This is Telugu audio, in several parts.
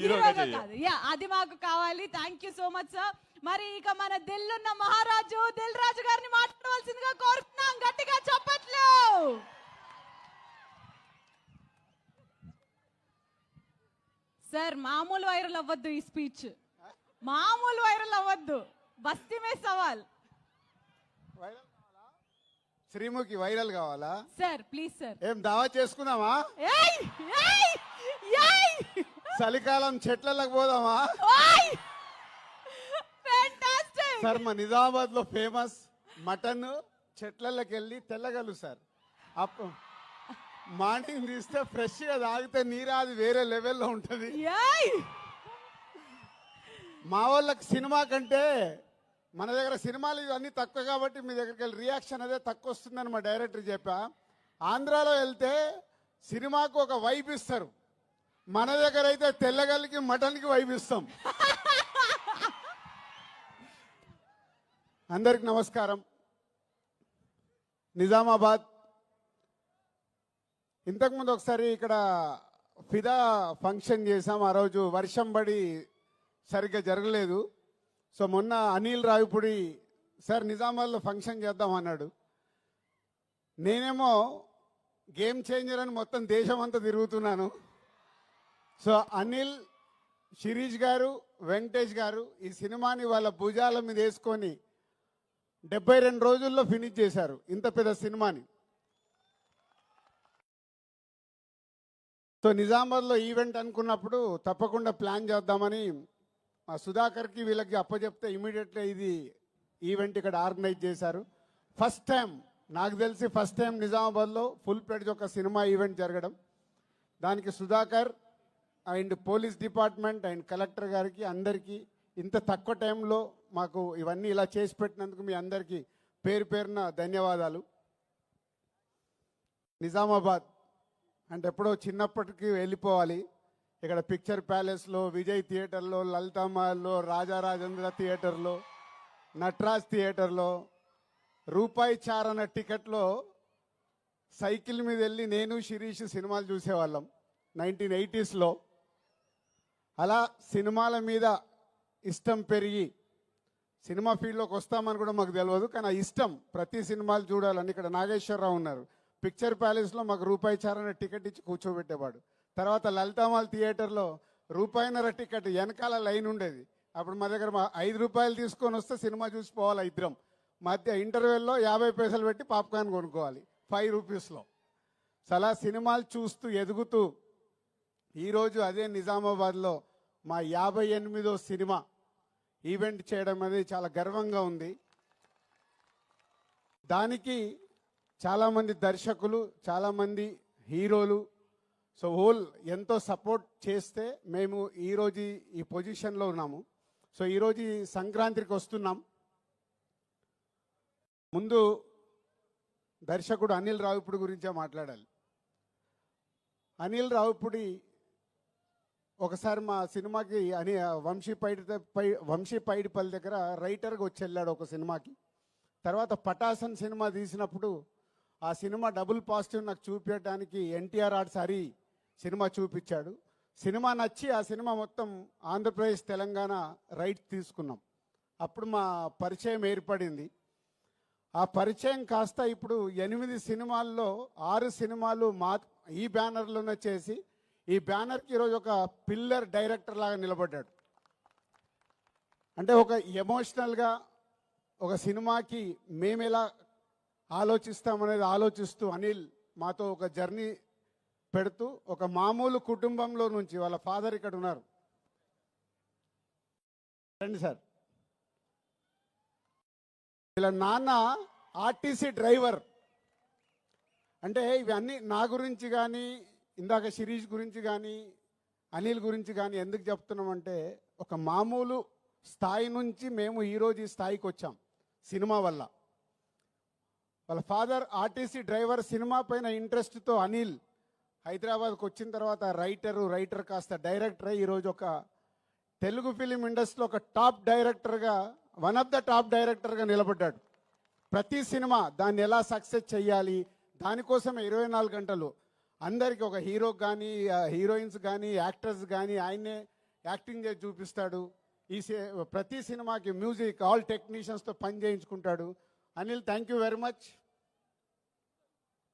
హీరోగా కాదు. యా, అది మాకు కావాలి. Thank you so much sir. మరి ఇక మన దిల్లున్న మహారాజు దిల్ రాజు గారిని మాట్లాడవలసిందిగా కోరుతున్నాం. గట్టిగా చప్పట్లు. సార్ మామూలు వైరల్ అవ్వద్దు ఈ స్పీచ్, మామూలు వైరల్ అవ్వద్దు. బస్తీ మే సవాల్. శ్రీముఖి వైరల్ కావాలా సార్? Please sir. ఏం దావా చేసుకుందామా? చలికాలం చెట్లకు పోదామా? సార్ మా నిజామాబాద్ లో ఫేమస్ మటన్ చెట్లకి వెళ్ళి తెల్లగలు సార్. మార్నింగ్ తీస్తే ఫ్రెష్ గా తాగితే నీరు అది వేరే లెవెల్లో ఉంటది. మా వాళ్ళకి సినిమా కంటే మన దగ్గర సినిమాలు ఇవన్నీ తక్కువ కాబట్టి మీ దగ్గరికి వెళ్ళి రియాక్షన్ అదే తక్కువ వస్తుందని మా డైరెక్టర్ చెప్పా. ఆంధ్రాలో వెళ్తే సినిమాకు ఒక వైబ్ ఇస్తారు, మన దగ్గర అయితే తెల్లగల్లికి మటన్కి వైబ్ ఇస్తాం. అందరికి నమస్కారం. నిజామాబాద్ ఇంతకుముందు ఒకసారి ఇక్కడ ఫిదా ఫంక్షన్ చేసాం. ఆ రోజు వర్షం పడి సరిగ్గా జరగలేదు. సో మొన్న అనిల్ రావిపూడి సార్ నిజామాబాద్లో ఫంక్షన్ చేద్దాం అన్నాడు. నేనేమో గేమ్ చేంజర్ అని మొత్తం దేశం అంతా తిరుగుతున్నాను. సో అనిల్, శిరీష్ గారు, వెంకటేష్ గారు ఈ సినిమాని వాళ్ళ భుజాల మీద వేసుకొని 72 రోజుల్లో ఫినిష్ చేశారు ఇంత పెద్ద సినిమాని. సో నిజామాబాద్లో ఈవెంట్ అనుకున్నప్పుడు తప్పకుండా ప్లాన్ చేద్దామని సుధాకర్కి వీళ్ళకి అప్పచెప్తే ఇమీడియట్లీ ఇది ఈవెంట్ ఇక్కడ ఆర్గనైజ్ చేశారు. ఫస్ట్ టైం నాకు తెలిసి నిజామాబాద్లో ఫుల్ ప్లేడ్జ్ ఒక సినిమా ఈవెంట్ జరగడం. దానికి Sudhakar and police department and collector గారికి అందరికీ ఇంత తక్కువ టైంలో మాకు ఇవన్నీ ఇలా చేసి పెట్టినందుకు మీ అందరికీ పేరు పేరున ధన్యవాదాలు. నిజామాబాద్ అంటే ఎప్పుడో చిన్నప్పటికి వెళ్ళిపోవాలి. ఇక్కడ పిక్చర్ ప్యాలెస్లో, విజయ్ థియేటర్లో, లలితామహల్లో, రాజారాజేంద్ర థియేటర్లో, నటరాజ్ థియేటర్లో రూపాయి చారన టికెట్లో సైకిల్ మీద వెళ్ళి నేను శిరీష్ సినిమాలు చూసేవాళ్ళం 1980s. అలా సినిమాల మీద ఇష్టం పెరిగి సినిమా ఫీల్డ్లోకి వస్తామని కూడా మాకు తెలియదు, కానీ ఆ ఇష్టం ప్రతి సినిమాలు చూడాలని. ఇక్కడ నాగేశ్వరరావు ఉన్నారు, పిక్చర్ ప్యాలెస్లో మాకు రూపాయి చారన టికెట్ ఇచ్చి కూర్చోబెట్టేవాడు. తర్వాత లలితామాల్ థియేటర్లో రూపాయిన్నర టికెట్ వెనకాల లైన్ ఉండేది. అప్పుడు మా దగ్గర 5 రూపాయలు తీసుకొని వస్తే సినిమా చూసిపోవాలి ఇద్దరం. మధ్య ఇంటర్వెల్లో 50 పైసలు పెట్టి పాప్కార్న్ కొనుక్కోవాలి 5 రూపీస్లో. అలా సినిమాలు చూస్తూ ఎదుగుతూ ఈరోజు అదే నిజామాబాద్లో మా 58వ సినిమా ఈవెంట్ చేయడం అనేది చాలా గర్వంగా ఉంది. దానికి చాలామంది దర్శకులు, చాలామంది హీరోలు, సో హోల్ ఎంతో సపోర్ట్ చేస్తే మేము ఈరోజు ఈ పొజిషన్లో ఉన్నాము. సో ఈరోజు సంక్రాంతికి వస్తున్నాం. ముందు దర్శకుడు అనిల్ రావిపూడి గురించే మాట్లాడాలి. అనిల్ రావిపూడి ఒకసారి మా సినిమాకి వంశీ పైడిపల్లి దగ్గర రైటర్గా వచ్చి వెళ్ళాడు ఒక సినిమాకి. తర్వాత పటాసన్ సినిమా తీసినప్పుడు ఆ సినిమా డబుల్ పాజిటివ్ నాకు చూపించడానికి ఎన్టీఆర్ ఆర్ట్స్ హరి సినిమా చూపించాడు. సినిమా నచ్చి ఆ సినిమా మొత్తం ఆంధ్రప్రదేశ్, తెలంగాణ రైట్స్ తీసుకున్నాం. అప్పుడు మా పరిచయం ఏర్పడింది. ఆ పరిచయం కాస్త ఇప్పుడు 8 సినిమాల్లో 6 సినిమాలు ఈ బ్యానర్లోనే చేసి ఈ బ్యానర్కి ఈరోజు ఒక పిల్లర్ డైరెక్టర్ లాగా నిలబడ్డాడు. అంటే ఒక ఎమోషనల్గా ఒక సినిమాకి మేము ఎలా ఆలోచిస్తామనేది ఆలోచిస్తూ అనిల్ మాతో ఒక జర్నీ పెడుతూ ఒక మామూలు కుటుంబంలో నుంచి, వాళ్ళ ఫాదర్ ఇక్కడ ఉన్నారు, రండి సార్, వీళ్ళ నాన్న ఆర్టీసీ డ్రైవర్. అంటే ఇవన్నీ నా గురించి కానీ, ఇందాక శిరీష్ గురించి కానీ, అనిల్ గురించి కానీ ఎందుకు చెప్తున్నామంటే ఒక మామూలు స్థాయి నుంచి మేము ఈరోజు ఈ స్థాయికి వచ్చాం సినిమా వల్ల. వాళ్ళ ఫాదర్ ఆర్టీసీ డ్రైవర్. సినిమా పైన ఇంట్రెస్ట్తో అనిల్ హైదరాబాద్కి వచ్చిన తర్వాత రైటర్ కాస్త డైరెక్టర్ అయ్యి ఈరోజు ఒక తెలుగు ఫిలిం ఇండస్ట్రీలో ఒక టాప్ డైరెక్టర్గా, వన్ ఆఫ్ ద టాప్ డైరెక్టర్గా నిలబడ్డాడు. ప్రతి సినిమా దాన్ని ఎలా సక్సెస్ చేయాలి, దానికోసమే 24 గంటలు అందరికీ, ఒక హీరోకి కానీ, హీరోయిన్స్ కానీ, యాక్టర్స్ కానీ ఆయన్నే యాక్టింగ్ చేసి చూపిస్తాడు. ప్రతి సినిమాకి మ్యూజిక్ ఆల్ టెక్నీషియన్స్తో పని చేయించుకుంటాడు. Anil, thank you very much,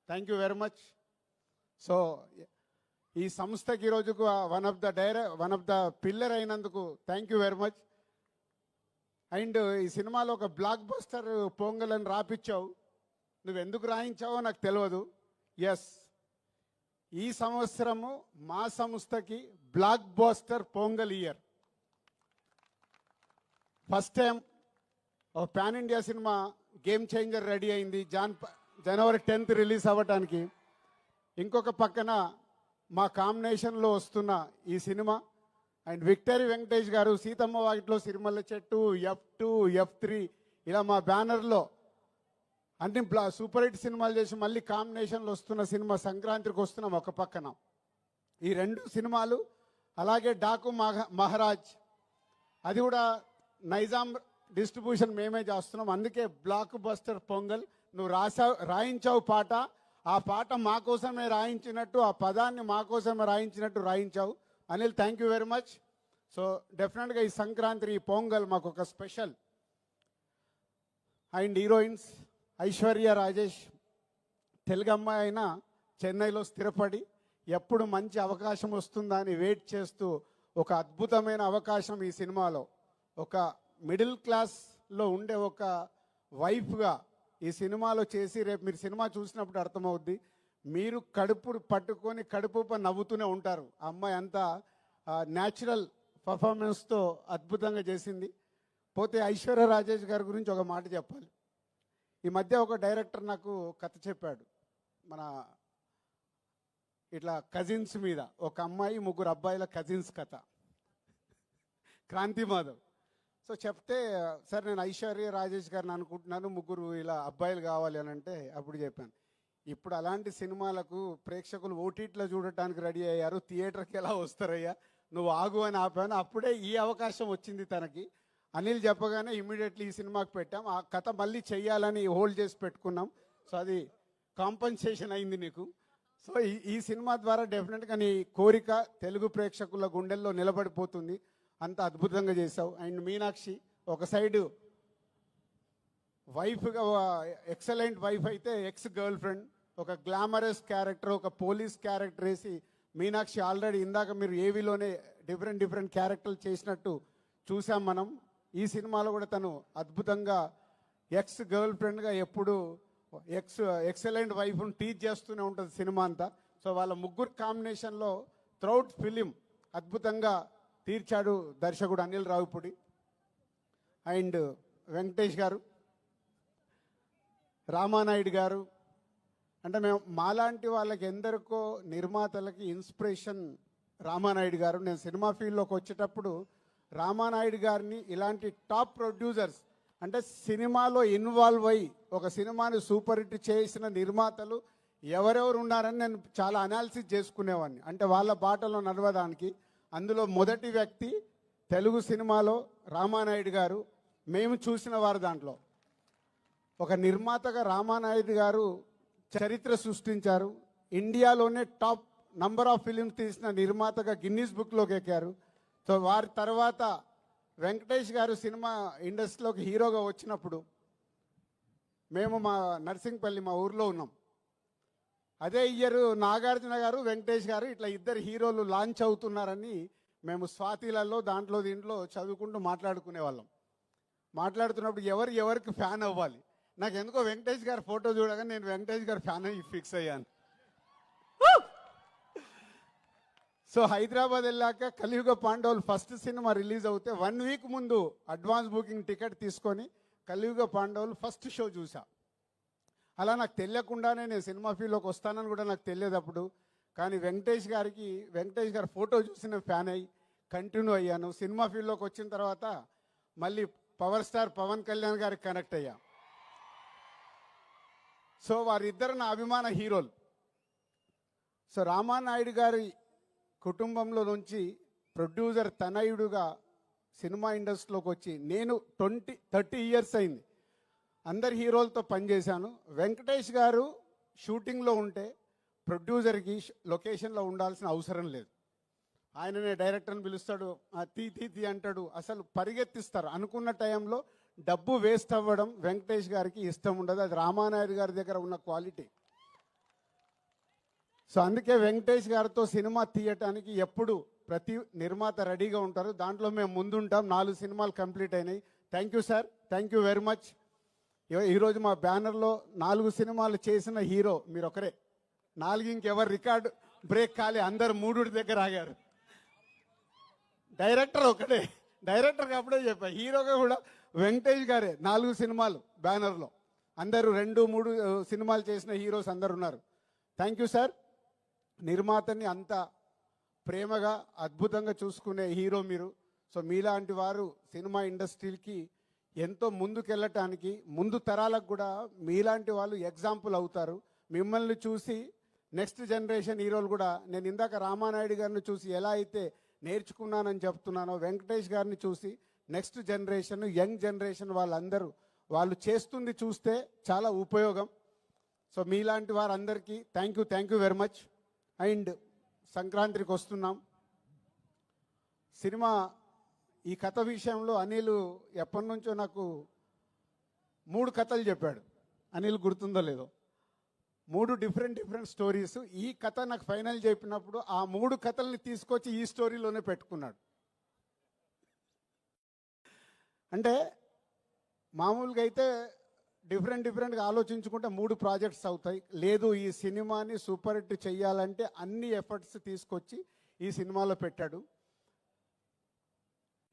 thank you very much. So ఈ సంస్థకి ఈరోజుకు వన్ ఆఫ్ ద పిల్లర్ అయినందుకు thank you very much. And ఈ సినిమాలో ఒక బ్లాక్ బస్టర్ పొంగల్ అని రాపిచ్చావు. నువ్వు ఎందుకు రాయించావో నాకు తెలియదు. ఎస్, ఈ సంవత్సరము మా సంస్థకి blockbuster Pongal year. First time ఒక pan India cinema Game Changer ready అయింది జనవరి 10th రిలీజ్ అవ్వటానికి. ఇంకొక పక్కన మా కాంబినేషన్లో వస్తున్న ఈ సినిమా అండ్ విక్టరీ వెంకటేష్ గారు సీతమ్మ వాకిట్లో సిరిమల్ల చెట్టు, F2, F3 ఇలా మా బ్యానర్లో అన్ని సూపర్ హిట్ సినిమాలు చేసి మళ్ళీ కాంబినేషన్లో వస్తున్న సినిమా సంక్రాంతికి వస్తున్నాం ఒక పక్కన. ఈ 2 సినిమాలు, అలాగే డాకు మహారాజ్, అది కూడా నైజాం డిస్ట్రిబ్యూషన్ మేమే చేస్తున్నాం. అందుకే బ్లాక్ బస్టర్ పొంగల్. నువ్వు రాయించావు పాట, ఆ పాట మా కోసమే రాయించినట్టు, ఆ పదాన్ని మా కోసమే రాయించావు. Anil, thank you very much. So డెఫినెట్గా ఈ సంక్రాంతి, ఈ పొంగల్ మాకు ఒక special. And heroines Aishwarya Rajesh, Telugu అమ్మాయి అయినా చెన్నైలో స్థిరపడి ఎప్పుడు మంచి అవకాశం వస్తుందా అని వెయిట్ చేస్తూ ఒక అద్భుతమైన అవకాశం ఈ సినిమాలో ఒక మిడిల్ క్లాస్లో ఉండే ఒక వైఫ్గా ఈ సినిమాలో చేసి, రేపు మీరు సినిమా చూసినప్పుడు అర్థమవుద్ది. మీరు కడుపు పట్టుకొని కడుపు నవ్వుతూనే ఉంటారు. ఆ అమ్మాయి అంతా న్యాచురల్ పర్ఫార్మెన్స్తో అద్భుతంగా చేసింది. పోతే ఐశ్వర్య రాజేష్ గారి గురించి ఒక మాట చెప్పాలి. ఈ మధ్య ఒక డైరెక్టర్ నాకు కథ చెప్పాడు. మన ఇట్లా కజిన్స్ మీద, ఒక అమ్మాయి 3 అబ్బాయిల కజిన్స్ కథ, క్రాంతి మాధవ్. సో చెప్తే, సార్ నేను ఐశ్వర్య రాజేష్ గారిని అనుకుంటున్నాను, 3 ఇలా అబ్బాయిలు కావాలి అని అంటే అప్పుడు చెప్పాను, ఇప్పుడు అలాంటి సినిమాలకు ప్రేక్షకులు ఓటీటీలో చూడటానికి రెడీ అయ్యారు, థియేటర్కి ఎలా వస్తారయ్యా, నువ్వు ఆగు అని ఆపాను. అప్పుడే ఈ అవకాశం వచ్చింది తనకి. అనిల్ చెప్పగానే ఇమీడియట్లీ ఈ సినిమాకి పెట్టాం. ఆ కథ మళ్ళీ చెయ్యాలని హోల్డ్ చేసి పెట్టుకున్నాం. సో అది కాంపన్సేషన్ అయింది నీకు. సో ఈ సినిమా ద్వారా డెఫినెట్గా నీ కోరిక తెలుగు ప్రేక్షకుల గుండెల్లో నిలబడిపోతుంది. అంత అద్భుతంగా చేసావు. అండ్ మీనాక్షి ఒక సైడు వైఫ్గా, ఎక్సలెంట్ వైఫ్ అయితే ఎక్స్ గర్ల్ ఫ్రెండ్, ఒక గ్లామరస్ క్యారెక్టర్, ఒక పోలీస్ క్యారెక్టర్ వేసి మీనాక్షి ఆల్రెడీ ఇందాక మీరు ఏవీలోనే డిఫరెంట్ క్యారెక్టర్లు చేసినట్టు చూసాం మనం. ఈ సినిమాలో కూడా తను అద్భుతంగా ఎక్స్ గర్ల్ ఫ్రెండ్గా ఎప్పుడు ఎక్సలెంట్ వైఫ్ను టీచ్ చేస్తూనే ఉంటుంది సినిమా అంతా. సో వాళ్ళ 3 కాంబినేషన్లో త్రౌట్ ఫిలిం అద్భుతంగా తీర్చాడు దర్శకుడు అనిల్ రావిపూడి. అండ్ వెంకటేష్ గారు, రామానాయుడు గారు, అంటే మేము మాలాంటి వాళ్ళకి ఎందరికో నిర్మాతలకి ఇన్స్పిరేషన్ రామానాయుడు గారు. నేను సినిమా ఫీల్డ్లోకి వచ్చేటప్పుడు రామానాయుడు గారిని, ఇలాంటి టాప్ ప్రొడ్యూసర్స్, అంటే సినిమాలో ఇన్వాల్వ్ అయ్యి ఒక సినిమాని సూపర్ హిట్ చేసిన నిర్మాతలు ఎవరెవరు ఉన్నారని నేను చాలా అనాలిసిస్ చేసుకునేవాడిని, అంటే వాళ్ళ బాటలో నడవడానికి. అందులో మొదటి వ్యక్తి తెలుగు సినిమాలో రామానాయుడు గారు. మేము చూసిన వారు దాంట్లో ఒక నిర్మాతగా రామానాయుడు గారు చరిత్ర సృష్టించారు. ఇండియాలోనే టాప్ నంబర్ ఆఫ్ ఫిలిమ్స్ తీసిన నిర్మాతగా గిన్నీస్ బుక్లోకి ఎక్కారు. సో వారి తర్వాత వెంకటేష్ గారు సినిమా ఇండస్ట్రీలోకి హీరోగా వచ్చినప్పుడు మేము మా నర్సింగ్పల్లి, మా ఊర్లో ఉన్నాం. అదే ఇయర్ నాగార్జున గారు, వెంకటేష్ గారు ఇట్లా 2 హీరోలు లాంచ్ అవుతున్నారని మేము స్వాతిలలో దీంట్లో చదువుకుంటూ మాట్లాడుకునే వాళ్ళం. మాట్లాడుతున్నప్పుడు ఎవరికి ఫ్యాన్ అవ్వాలి, నాకు ఎందుకో వెంకటేష్ గారి ఫోటో చూడగానే నేను వెంకటేష్ గారి ఫ్యాన్ అయ్యి ఫిక్స్ అయ్యాను. సో హైదరాబాద్ వెళ్ళాక కలియుగ పాండవులు ఫస్ట్ సినిమా రిలీజ్ అవుతే 1 వీక్ ముందు అడ్వాన్స్ బుకింగ్ టికెట్ తీసుకొని కలియుగ పాండవులు ఫస్ట్ షో చూసా. అలా నాకు తెలియకుండానే నేను సినిమా ఫీల్డ్లోకి వస్తానని కూడా నాకు తెలియదు అప్పుడు. కానీ వెంకటేష్ గారి ఫోటో చూసి నేను ఫ్యాన్ అయ్యి కంటిన్యూ అయ్యాను. సినిమా ఫీల్డ్లోకి వచ్చిన తర్వాత మళ్ళీ పవర్ స్టార్ పవన్ కళ్యాణ్ గారికి కనెక్ట్ అయ్యా. సో వారిద్దరు నా అభిమాన హీరోలు. సో రామానాయుడు గారి కుటుంబంలో నుంచి ప్రొడ్యూసర్ తనయుడుగా సినిమా ఇండస్ట్రీలోకి వచ్చి నేను 30 ఇయర్స్ అయింది. అందరి హీరోలతో పనిచేశాను. వెంకటేష్ గారు షూటింగ్లో ఉంటే ప్రొడ్యూసర్కి లొకేషన్లో ఉండాల్సిన అవసరం లేదు. ఆయననే డైరెక్టర్ని పిలుస్తాడు, తీ తీ తీ అంటాడు, అసలు పరిగెత్తిస్తారు. అనుకున్న టైంలో డబ్బు వేస్ట్ అవ్వడం వెంకటేష్ గారికి ఇష్టం ఉండదు. అది రామానాయుడు గారి దగ్గర ఉన్న క్వాలిటీ. సో అందుకే వెంకటేష్ గారితో సినిమా తీయటానికి ఎప్పుడు ప్రతి నిర్మాత రెడీగా ఉంటారు. దాంట్లో మేము ముందుంటాం. 4 సినిమాలు కంప్లీట్ అయినాయి. Thank you sir, thank you very much. ఈరోజు మా బ్యానర్లో 4 సినిమాలు చేసిన హీరో మీరు ఒకరే. 4 ఇంకెవరు రికార్డు బ్రేక్ కాలే, అందరు 3 దగ్గర ఆగారు. డైరెక్టర్ ఒకటే, డైరెక్టర్కి అప్పుడే చెప్పా, హీరోగా కూడా వెంకటేష్ గారే. 4 సినిమాలు బ్యానర్లో, అందరూ 2, 3 సినిమాలు చేసిన హీరోస్ అందరు ఉన్నారు. Thank you sir. నిర్మాతని అంత ప్రేమగా అద్భుతంగా చూసుకునే హీరో మీరు. సో మీలాంటి వారు సినిమా ఇండస్ట్రీకి ఎంతో ముందుకెళ్ళటానికి, ముందు తరాలకు కూడా మీలాంటి వాళ్ళు ఎగ్జాంపుల్ అవుతారు. మిమ్మల్ని చూసి నెక్స్ట్ జనరేషన్ హీరోలు కూడా, నేను ఇందాక రామానాయుడు గారిని చూసి ఎలా అయితే నేర్చుకున్నానని చెప్తున్నానో, వెంకటేష్ గారిని చూసి నెక్స్ట్ జనరేషన్, యంగ్ జనరేషన్ వాళ్ళందరూ వాళ్ళు చేస్తుంది చూస్తే చాలా ఉపయోగం. సో మీలాంటి వారందరికీ thank you very much. And సంక్రాంతికి వస్తున్నాం. సినిమా ఈ కథ విషయంలో అనిల్ ఎప్పటి నుంచో నాకు 3 కథలు చెప్పాడు. అనిల్ గుర్తుందో లేదో, 3 డిఫరెంట్ స్టోరీస్. ఈ కథ నాకు ఫైనల్ చెప్పినప్పుడు ఆ 3 కథల్ని తీసుకొచ్చి ఈ స్టోరీలోనే పెట్టుకున్నాడు. అంటే మామూలుగా అయితే డిఫరెంట్గా ఆలోచించుకుంటే 3 ప్రాజెక్ట్స్ అవుతాయి. లేదు, ఈ సినిమాని సూపర్ హిట్ చెయ్యాలంటే అన్ని ఎఫర్ట్స్ తీసుకొచ్చి ఈ సినిమాలో పెట్టాడు.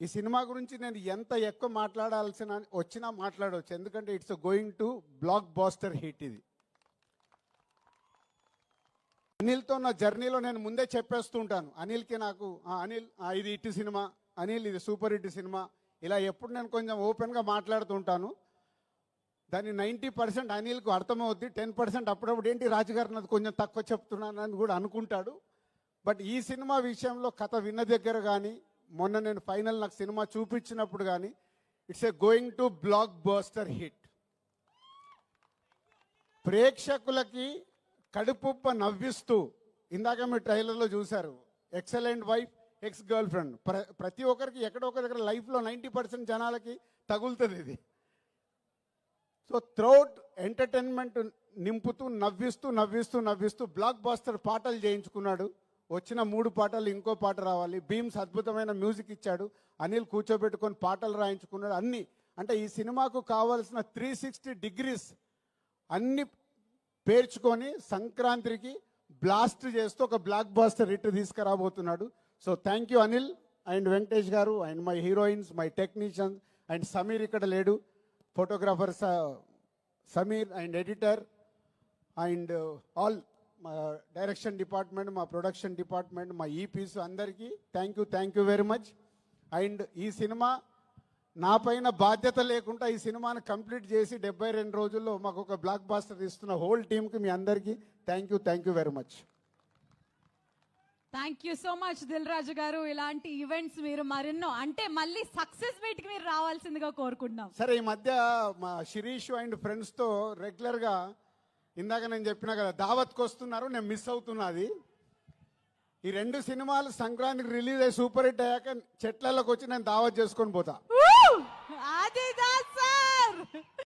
ఈ సినిమా గురించి నేను ఎంత ఎక్కువ మాట్లాడాల్సిన వచ్చినా మాట్లాడవచ్చు, ఎందుకంటే it's going to blockbuster hit. ఇది అనిల్తో నా జర్నీలో నేను ముందే చెప్పేస్తూ ఉంటాను. అనిల్కి నాకు, అనిల్ ఇది హిట్ సినిమా, అనిల్ ఇది సూపర్ హిట్ సినిమా, ఇలా ఎప్పుడు నేను కొంచెం ఓపెన్గా మాట్లాడుతూ ఉంటాను. దాన్ని 90% అనిల్కు అర్థమవుద్ది. 10% అప్పుడప్పుడు ఏంటి రాజుగారు నాది కొంచెం తక్కువ చెప్తున్నానని కూడా అనుకుంటాడు. బట్ ఈ సినిమా విషయంలో కథ విన్న దగ్గర కానీ, మొన్న నేను ఫైనల్ నాకు సినిమా చూపించినప్పుడు కానీ, it's a going to block buster hit. ప్రేక్షకులకి కడుపుప్ప నవ్విస్తూ, ఇందాక మీరు ట్రైలర్లో చూశారు, excellent wife, ex girl friend. ప్రతి ఒక్కరికి ఎక్కడో ఒక దగ్గర లైఫ్లో 90% జనాలకి తగులుతుంది ఇది. సో త్రౌట్ ఎంటర్టైన్మెంట్ నింపుతూ నవ్విస్తూ బ్లాక్ బాస్టర్ పాటలు చేయించుకున్నాడు. వచ్చిన 3 పాటలు ఇంకో పాట రావాలి. బీమ్స్ అద్భుతమైన మ్యూజిక్ ఇచ్చాడు. అనిల్ కూర్చోబెట్టుకొని పాటలు రాయించుకున్నాడు. అన్ని అంటే ఈ సినిమాకు కావాల్సిన 360 డిగ్రీస్ అన్ని పేర్చుకొని సంక్రాంతికి బ్లాస్ట్ చేస్తూ ఒక బ్లాక్ బాస్టర్ హిట్ తీసుకురాబోతున్నాడు. So thank you Anil and Venkatesh garu and my heroines, my technicians and Sameer ఇక్కడ లేడు, photographer Sameer and editor and all మా డైరెక్షన్ డిపార్ట్మెంట్, మా ప్రొడక్షన్ డిపార్ట్మెంట్, మా ఈపీస్ అందరికీ thank you very much. And ఈ సినిమా నా పైన బాధ్యత లేకుండా ఈ సినిమాని కంప్లీట్ చేసి 72 రోజుల్లో మాకు ఒక బ్లాక్ బాస్టర్ ఇస్తున్న హోల్ టీమ్కి మీ అందరికీ thank you very much. Thank you so much Dil Raju garu. ఇలాంటి ఈవెంట్స్ మీరు మరెన్నో, అంటే మళ్ళీ సక్సెస్ మీట్ కి మీరు రావాల్సిందిగా కోరుకుంటున్నాం. సరే, ఈ మధ్య మా శిరీష్ అండ్ ఫ్రెండ్స్తో రెగ్యులర్గా, ఇందాక నేను చెప్పినా కదా, దావత్కి వస్తున్నారు. నేను మిస్ అవుతున్నది. ఈ 2 సినిమాలు సంక్రాంతికి రిలీజ్ అయ్యి సూపర్ హిట్ అయ్యాక చెట్లలోకి వచ్చి నేను దావత్ చేసుకొని పోతా.